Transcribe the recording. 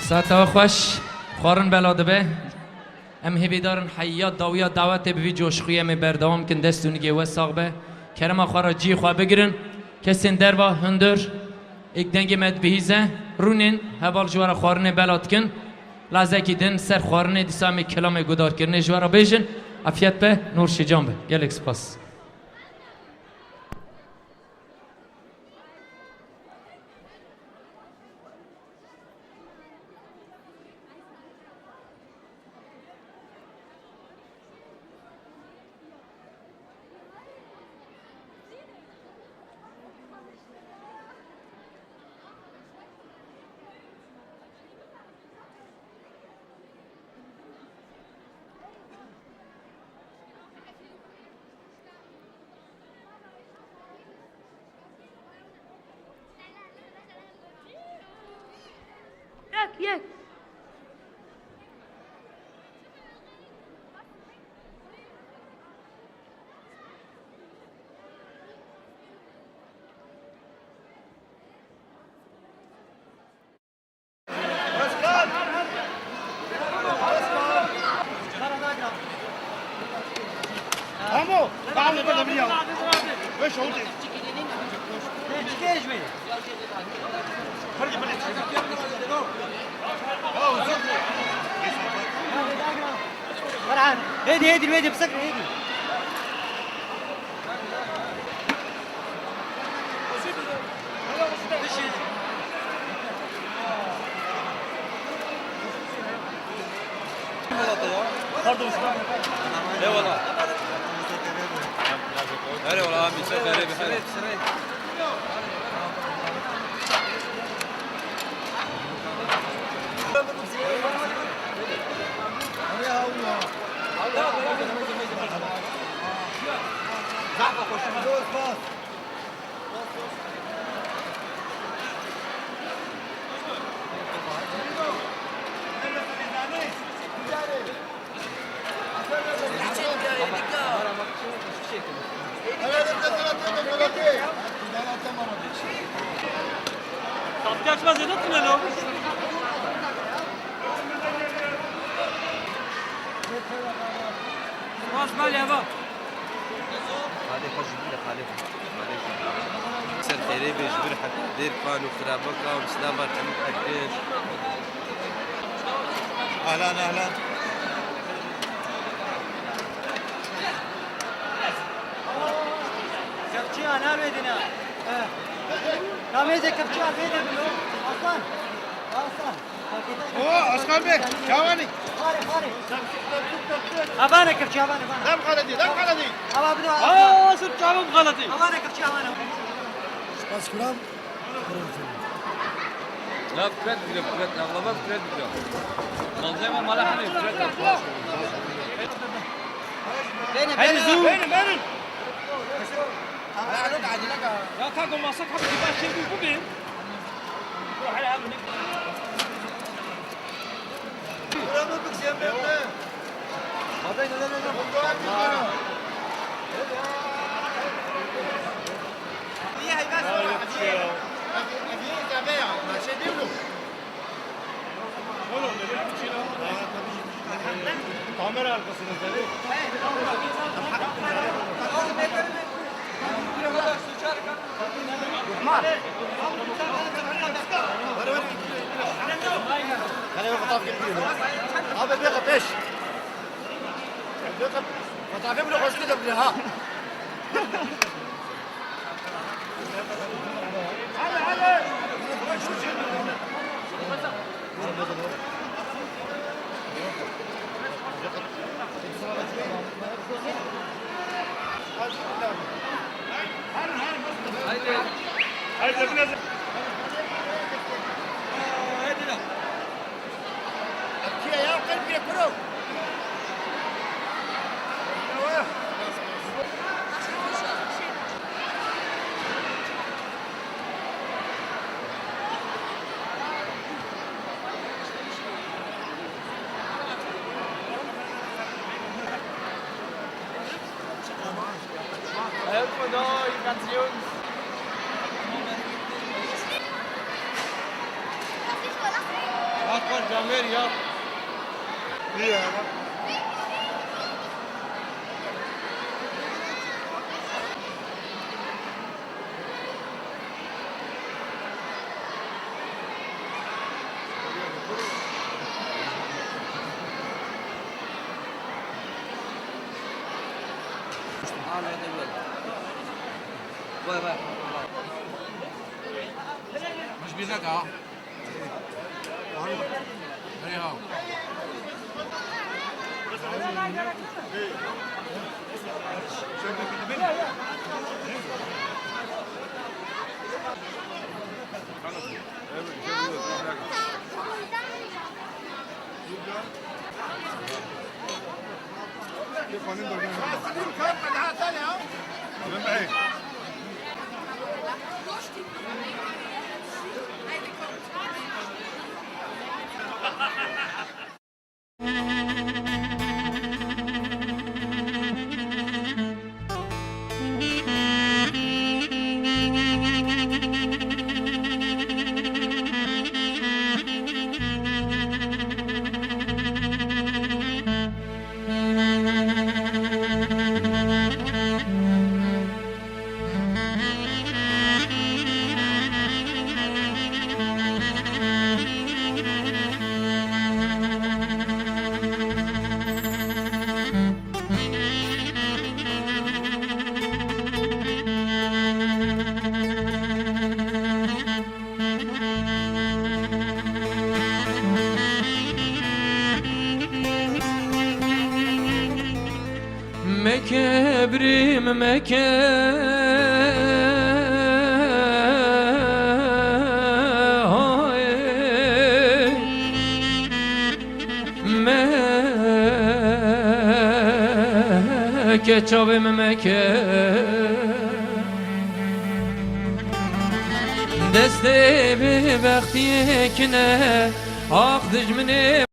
ساعت خوش خارن بلاده به ام هبی دارن حیات داویا دعوت به وی جوشخویه می بردوام کن دستونی گه و ساق به کرم آخارا جی خواه بگیرن کسین در و هندر ایک دنگ مد بهیزه رونین هبال جوارا خارن بلاد کن لازه کی دن سر خارن دیسامی کلام گدار کرنه جوارا بیجن افیت به نور شجام به گلک سپاس Yok. Vamos, vamos para Gabriel. Weź ołty. Gdzieś mi? فرحان هدي بسكر هدي لا والله هلا والله عمي شكرا لي بخير Kaç vaziyette ne lo? Bas mal ya bak. هذه خوش بيها خالد سر خيري بيجبر حتى دير فان وخرابك وسلامة تعمل حقين اهلا Kapçı ana verdin ha. Kameze kapçı al verdin lo. Aslan. اوه اسكان بيه جواني Fare. Abana kapçı abana. دم خالدي Aba bir daha. اه صرت عم غلطي Abana kapçı abana. لا فكرت والله ما فكرت منظمة ما لحني فكرت benim Ya kanka masak hadi ben şimdi bu benim. Kamera arkasında tabii. خلينا نقطع في الفيديو هذا بيقف ايش؟ بيقف قطعين له خش كده ها علي هاي بنزل يا قلبي يا كرو Helft mir da, die ganzen Jungs. Bak bak. Camer ya. İyi ya. مش بيرجع هاو Mekebrim meke meke çavim meke deste bir vakti kine ah dijmine